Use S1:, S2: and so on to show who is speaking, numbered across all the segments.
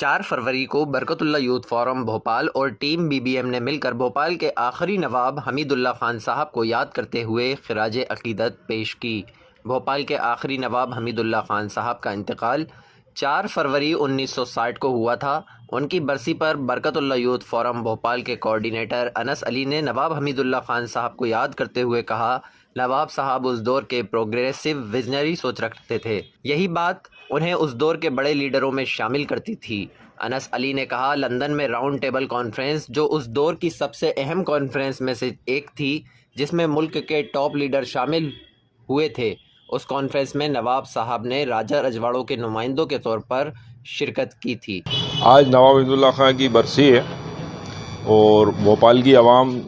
S1: 4 फरवरी को Barkatullah youth forum Bhopal और team BBM ने मिलकर भोपाल के आखिरी नवाब हमीदुल्लाह खान साहब को याद करते हुए खिराज अकीदत पेश की। भोपाल के आखिरी नवाब हमीदुल्लाह खान साहब का इंतकाल 4 फरवरी 1960 को हुआ था। उनकी बरसी पर बरकतुल्लाह यूथ फोरम भोपाल के कोऑर्डिनेटर अनस अली ने नवाब हमीदुल्लाह खान साहब को याद करते हुए कहा, नवाब साहब उस दौर के प्रोग्रेसिव विजनरी सोच रखते थे। यही बात उन्हें उस दौर के बड़े लीडरों में शामिल करती थी। अनस अली ने कहा, लंदन में राउंड टेबल कॉन्फ्रेंस जो उस दौर की सबसे अहम कॉन्फ्रेंस में से एक थी, जिसमें मुल्क के टॉप लीडर शामिल हुए थे, उस कॉन्फ्रेंस में नवाब साहब ने राजा रजवाड़ों के नुमाइंदों के तौर पर शिरकत की थी।
S2: आज नवाब हमीदुल्लाह खान की बरसी है और भोपाल की आवाम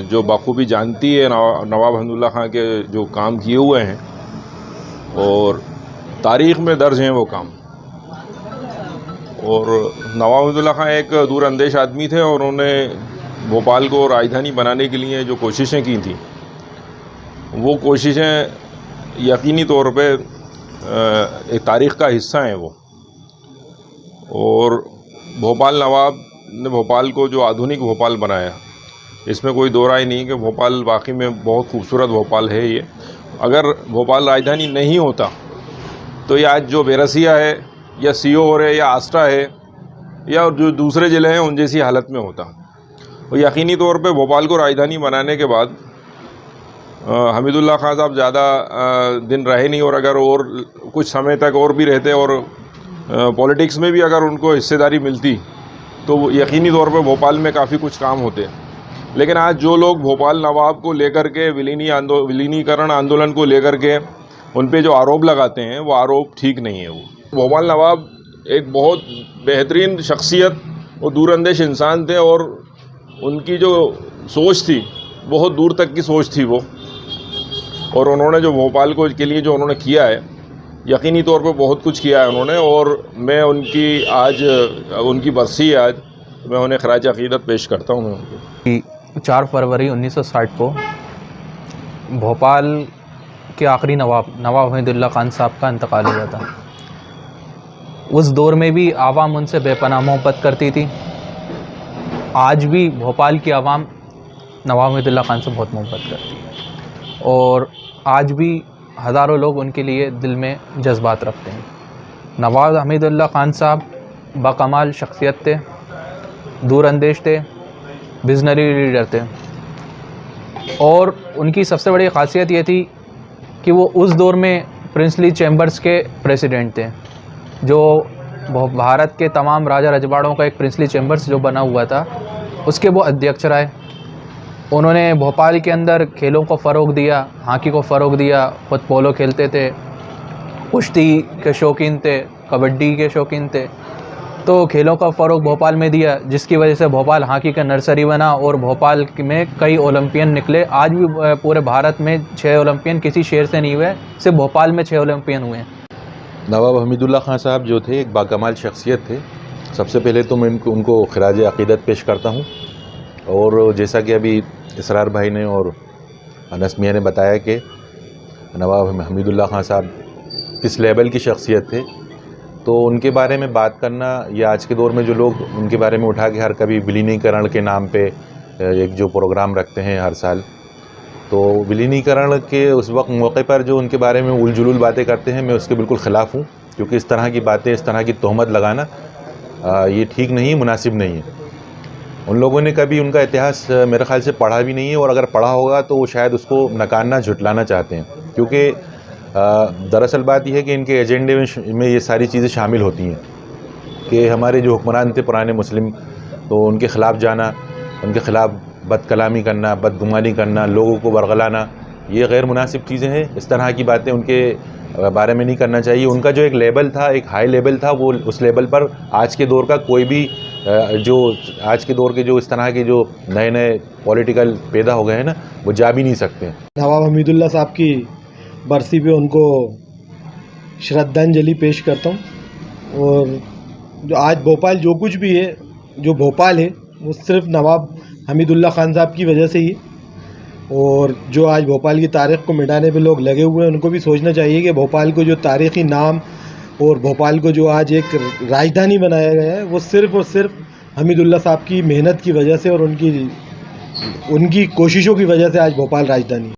S2: जो बखूबी जानती है नवाब हमीदुल्लाह खान के जो काम किए हुए हैं और तारीख़ में दर्ज हैं वो काम। और नवाब हमीदुल्लाह खान एक दूरअंदेश आदमी थे और उन्होंने भोपाल को राजधानी बनाने के लिए जो कोशिशें की थी, वो कोशिशें यकीनी तौर पे एक तारीख़ का हिस्सा हैं वो। और भोपाल नवाब ने भोपाल को जो आधुनिक भोपाल बनाया, इसमें कोई दो राय नहीं कि भोपाल वाकई में बहुत खूबसूरत भोपाल है ये। अगर भोपाल राजधानी नहीं होता तो ये आज जो बेरसिया है या सीहोर है या आस्टा है या जो दूसरे ज़िले हैं उन जैसी हालत में होता। और यकीनी तौर पे भोपाल को राजधानी बनाने के बाद हमीदुल्लाह खान साहब ज़्यादा दिन रहे नहीं, और अगर और कुछ समय तक और भी रहते और पॉलिटिक्स में भी अगर उनको हिस्सेदारी मिलती तो यकीनी तौर पे भोपाल में काफ़ी कुछ काम होते। लेकिन आज जो लोग भोपाल नवाब को लेकर के विलीनीकरण आंदोलन को लेकर के उन पे जो आरोप लगाते हैं, वो आरोप ठीक नहीं है। वो भोपाल नवाब एक बहुत बेहतरीन शख्सियत और दूरअंदेश इंसान थे और उनकी जो सोच थी बहुत दूर तक की सोच थी वो। और उन्होंने जो भोपाल को के लिए जो उन्होंने किया है, यकीनी तौर पे बहुत कुछ किया है उन्होंने। और मैं उनकी आज उनकी बरसी है, आज मैं उन्हें खराज अकीदत पेश करता हूँ।
S3: 4 फरवरी 1960 को भोपाल के आखिरी नवाब हमीदुल्लाह खान साहब का इंतकाल हुआ था। उस दौर में भी आवाम उनसे बेपनाह मोहब्बत करती थी। आज भी भोपाल की आवाम नवाब हमीदुल्लाह खान से बहुत मोहब्बत करती है और आज भी हज़ारों लोग उनके लिए दिल में जज्बात रखते हैं। नवाब हमीदुल्लाह खान साहब बाकमाल शख्सियत थे, दूरअंदेश थे, विजनरी लीडर थे। और उनकी सबसे बड़ी ख़ासियत ये थी कि वो उस दौर में प्रिंसली चैम्बर्स के प्रेसिडेंट थे, जो भारत के तमाम राजा रजवाड़ों का एक प्रिंसली चैम्बर्स जो बना हुआ था, उसके वो अध्यक्ष रहे। उन्होंने भोपाल के अंदर खेलों को फ़रोग दिया, हॉकी को फ़रोग दिया, खुद पोलो खेलते थे, कुश्ती के शौकीन थे, कबड्डी के शौकीन थे। तो खेलों का फ़रोग भोपाल में दिया, जिसकी वजह से भोपाल हॉकी का नर्सरी बना और भोपाल में कई ओलंपियन निकले। आज भी पूरे भारत में 6 ओलंपियन किसी शहर से नहीं हुए, सिर्फ भोपाल में 6 ओलंपियन हुए हैं।
S4: नवाब हमीदुल्लाह खान साहब जो थे एक बाकमाल शख्सियत थे। सबसे पहले तो मैं उनको खिराज अकीदत पेश करता हूँ। और जैसा कि अभी इसरार भाई ने और अनस मियाँ ने बताया कि नवाब हमीदुल्लाह खान साहब किस लेवल की शख्सियत थे, तो उनके बारे में बात करना, या आज के दौर में जो लोग उनके बारे में उठा के हर कभी विलीनीकरण के नाम पे एक जो प्रोग्राम रखते हैं हर साल, तो विलीनीकरण के उस वक्त मौके पर जो उनके बारे में उलझुल बातें करते हैं, मैं उसके बिल्कुल ख़िलाफ़ हूँ। क्योंकि इस तरह की बातें, इस तरह की तोहमत लगाना ये ठीक नहीं, मुनासिब नहीं है। उन लोगों ने कभी उनका इतिहास मेरे ख़्याल से पढ़ा भी नहीं है, और अगर पढ़ा होगा तो वो शायद उसको नकारना, झुटलाना चाहते हैं। क्योंकि दरअसल बात यह है कि इनके एजेंडे में ये सारी चीज़ें शामिल होती हैं कि हमारे जो हुक्मरान थे पुराने मुस्लिम, तो उनके ख़िलाफ़ जाना, उनके ख़िलाफ़ बदकलामी करना, बदगुमानी करना, लोगों को बरगलाना, ये गैर मुनासिब चीज़ें हैं। इस तरह की बातें उनके बारे में नहीं करना चाहिए। उनका जो एक लेवल था, एक हाई लेवल था, वो उस लेवल पर आज के दौर का कोई भी जो आज के दौर के जो इस तरह के जो नए नए पॉलिटिकल पैदा हो गए हैं ना, वो जा भी नहीं सकते।
S5: नवाब हमीदुल्लाह साहब की बरसी पे उनको श्रद्धांजलि पेश करता हूँ। और जो आज भोपाल जो कुछ भी है, जो भोपाल है, वो सिर्फ नवाब हमीदुल्लाह खान साहब की वजह से ही। और जो आज भोपाल की तारीख़ को मिटाने पे लोग लगे हुए हैं, उनको भी सोचना चाहिए कि भोपाल को जो तारीख़ी नाम और भोपाल को जो आज एक राजधानी बनाया गया है वो सिर्फ़ और सिर्फ हमीदुल्ला साहब की मेहनत की वजह से और उनकी कोशिशों की वजह से आज भोपाल राजधानी है।